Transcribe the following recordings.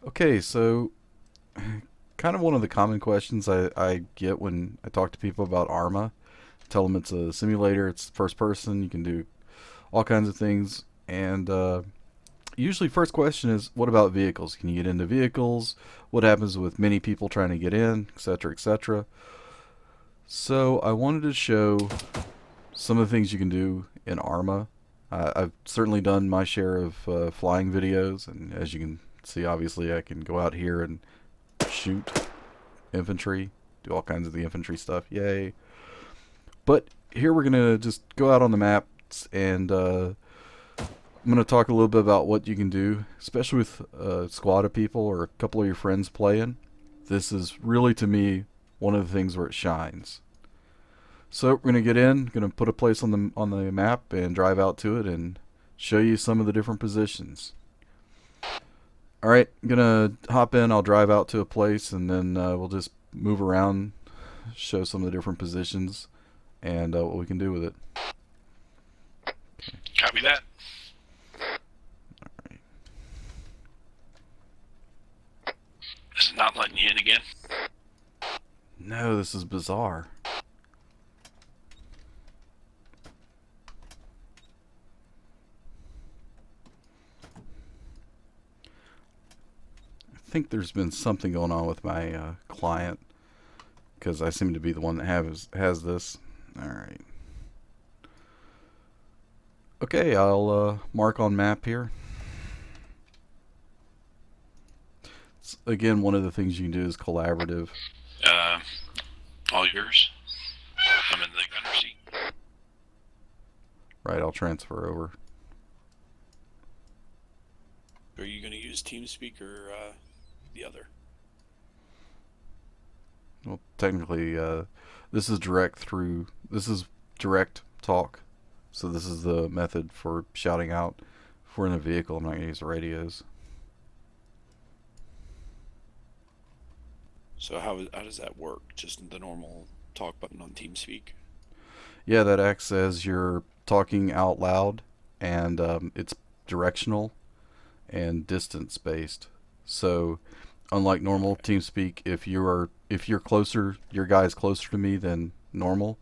Okay, so kind of one of the common questions I get when I talk to people about Arma. Tell them it's a simulator, it's first person, you can do all kinds of things. And usually, first question is, what about vehicles? Can you get into vehicles? What happens with many people trying to get in, etc., etc.? So, I wanted to show some of the things you can do in Arma. I've certainly done my share of flying videos, and as you can see, obviously, I can go out here and shoot infantry, do all kinds of the infantry stuff. Yay. But here we're going to just go out on the maps and I'm going to talk a little bit about what you can do, especially with a squad of people or a couple of your friends playing. This is really, to me, one of the things where it shines. So we're going to get in, going to put a place on the map and drive out to it and show you some of the different positions. Alright, I'm going to hop in, I'll drive out to a place and then we'll just move around, show some of the different positions and what we can do with it. Copy that. Alright. This is not letting you in again. No, this is bizarre. I think there's been something going on with my client because I seem to be the one that has this. Alright. Okay, I'll mark on map here. Again, one of the things you can do is collaborative. All yours. I'm in the gunner seat. Right, I'll transfer over. Are you going to use TeamSpeak or the other? Well, technically, this is direct talk. So this is the method for shouting out. If we're in a vehicle, I'm not going to use the radios. So how does that work? Just the normal talk button on TeamSpeak? Yeah, that acts as you're talking out loud, and it's directional and distance based. So, unlike normal TeamSpeak, if you're closer, your guy's closer to me than normal,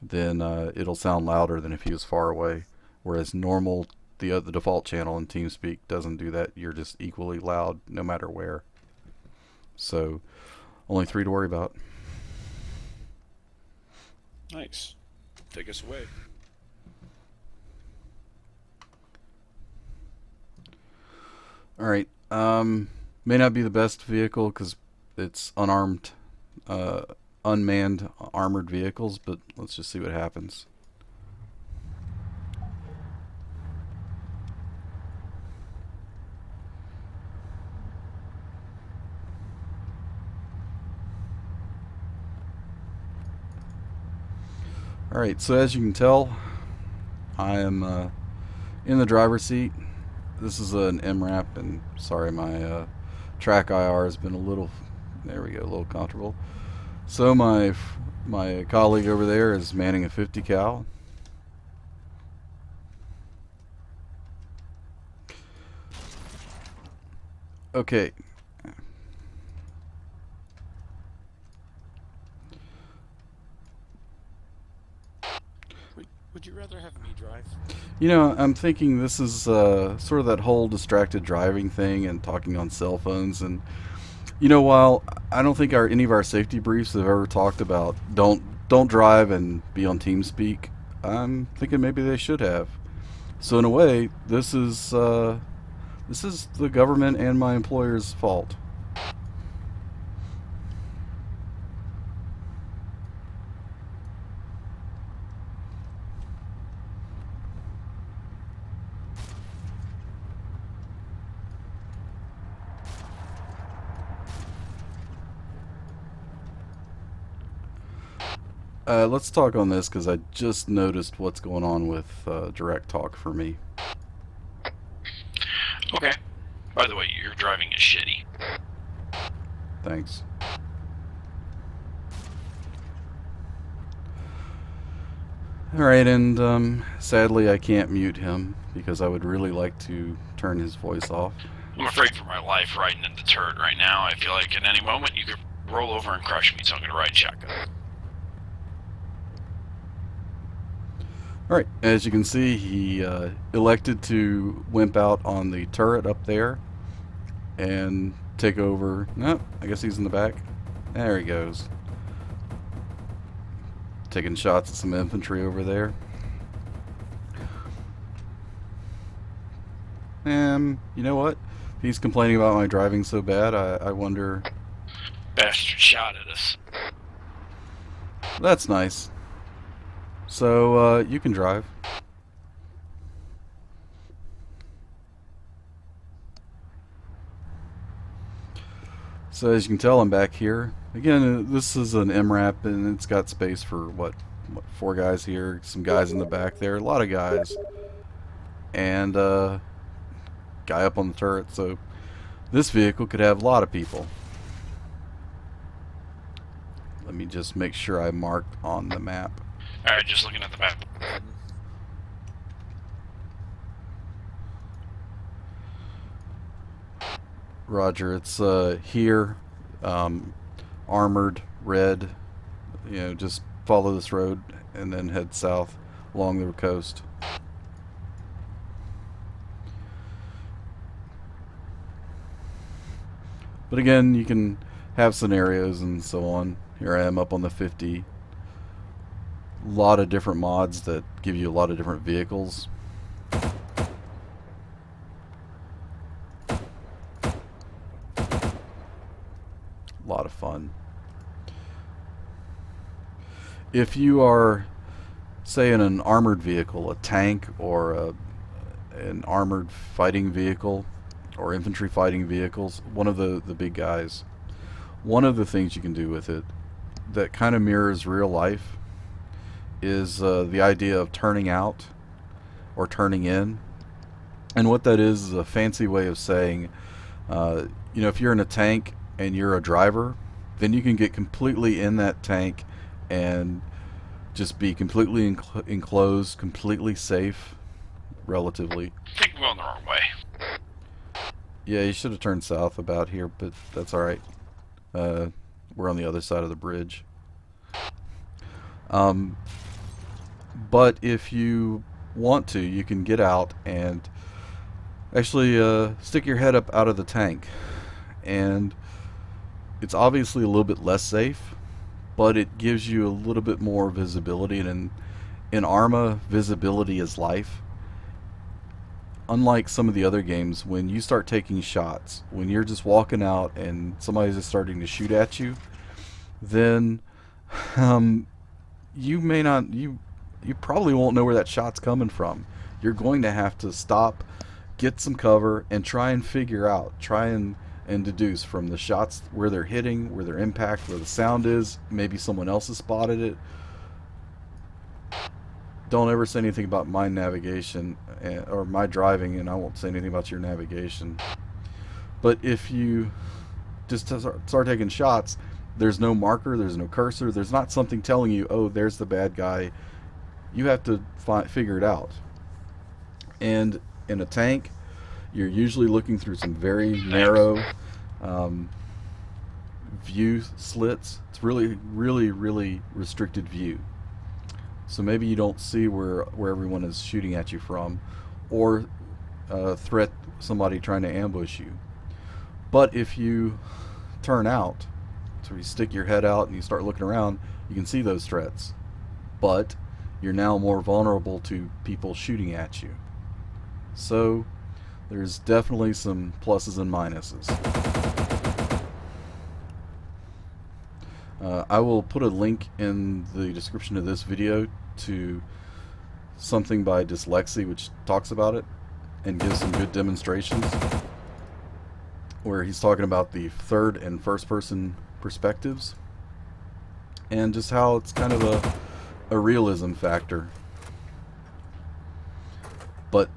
then it'll sound louder than if he was far away. Whereas normal, the default channel in TeamSpeak doesn't do that. You're just equally loud no matter where. So, only 3 to worry about. Nice. Take us away. Alright, may not be the best vehicle because it's unmanned armored vehicles, but let's just see what happens. Alright, so as you can tell, I am in the driver's seat. This is an MRAP, and sorry, my track IR has been a little, there we go, a little comfortable. So my colleague over there is manning a 50 cal. Okay. Would you rather have me drive? You know, I'm thinking this is sort of that whole distracted driving thing and talking on cell phones. And you know, while I don't think any of our safety briefs have ever talked about don't drive and be on TeamSpeak, I'm thinking maybe they should have. So in a way, this is the government and my employer's fault. Let's talk on this because I just noticed what's going on with direct talk for me. Okay. By the way, your driving is shitty. Thanks. Alright, and sadly I can't mute him because I would really like to turn his voice off. I'm afraid for my life riding in the turret right now. I feel like at any moment you could roll over and crush me, so I'm gonna ride shotgun. Alright, as you can see, he elected to wimp out on the turret up there and take over. No, I guess he's in the back. There he goes. Taking shots at some infantry over there. You know what? He's complaining about my driving so bad, I wonder... Bastard shot at us. That's nice. So, you can drive. So as you can tell, I'm back here. Again, this is an MRAP, and it's got space for, what 4 guys here, some guys in the back there, a lot of guys. And, guy up on the turret, so this vehicle could have a lot of people. Let me just make sure I marked on the map. Alright, just looking at the map. Roger, it's here, armored, red. You know, just follow this road and then head south along the coast. But again, you can have scenarios and so on. Here I am up on the 50. A lot of different mods that give you a lot of different vehicles. A lot of fun. If you are, say, in an armored vehicle, a tank or an armored fighting vehicle or infantry fighting vehicles, one of the big guys, one of the things you can do with it that kind of mirrors real life is the idea of turning out or turning in. And what that is a fancy way of saying, you know, if you're in a tank and you're a driver, then you can get completely in that tank and just be completely enclosed, completely safe, relatively. I think we're going the wrong way. Yeah, you should have turned south about here, but that's alright. We're on the other side of the bridge. But if you want to, you can get out and actually stick your head up out of the tank. And it's obviously a little bit less safe, but it gives you a little bit more visibility. And in Arma, visibility is life. Unlike some of the other games, when you start taking shots, when you're just walking out and somebody's just starting to shoot at you, then you probably won't know where that shot's coming from. You're going to have to stop, get some cover, and try and figure out, and deduce from the shots where they're hitting, where their impact, where the sound is. Maybe someone else has spotted it. Don't ever say anything about my navigation or my driving, and I won't say anything about your navigation. But if you just start taking shots, there's no marker, there's no cursor, there's not something telling you, oh, there's the bad guy. You have to figure it out. And in a tank, you're usually looking through some very narrow view slits. It's really, really, really restricted view. So maybe you don't see where everyone is shooting at you from, or threat somebody trying to ambush you. But if you turn out, so you stick your head out and you start looking around, you can see those threats. But you're now more vulnerable to people shooting at you. So there's definitely some pluses and minuses. I will put a link in the description of this video to something by Dyslexy which talks about it and gives some good demonstrations, where he's talking about the third and first person perspectives and just how it's kind of a realism factor. But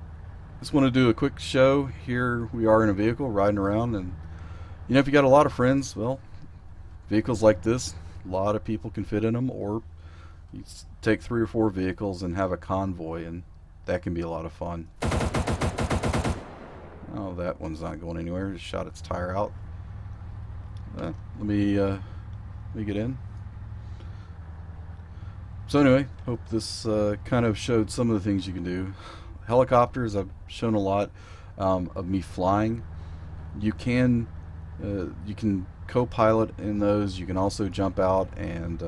just want to do a quick show. Here we are in a vehicle riding around, and you know, if you got a lot of friends, well, vehicles like this, a lot of people can fit in them, or you take 3 or 4 vehicles and have a convoy, and that can be a lot of fun. Oh, that one's not going anywhere. Just shot its tire out. Let me get in. So anyway, hope this kind of showed some of the things you can do. Helicopters, I've shown a lot of me flying. You can co-pilot in those. You can also jump out and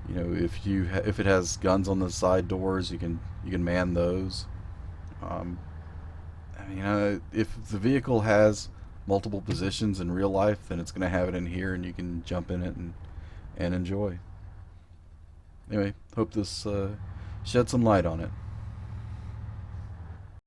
if it has guns on the side doors, you can man those. Um, if the vehicle has multiple positions in real life, then it's going to have it in here, and you can jump in it and enjoy. Anyway, hope this shed some light on it.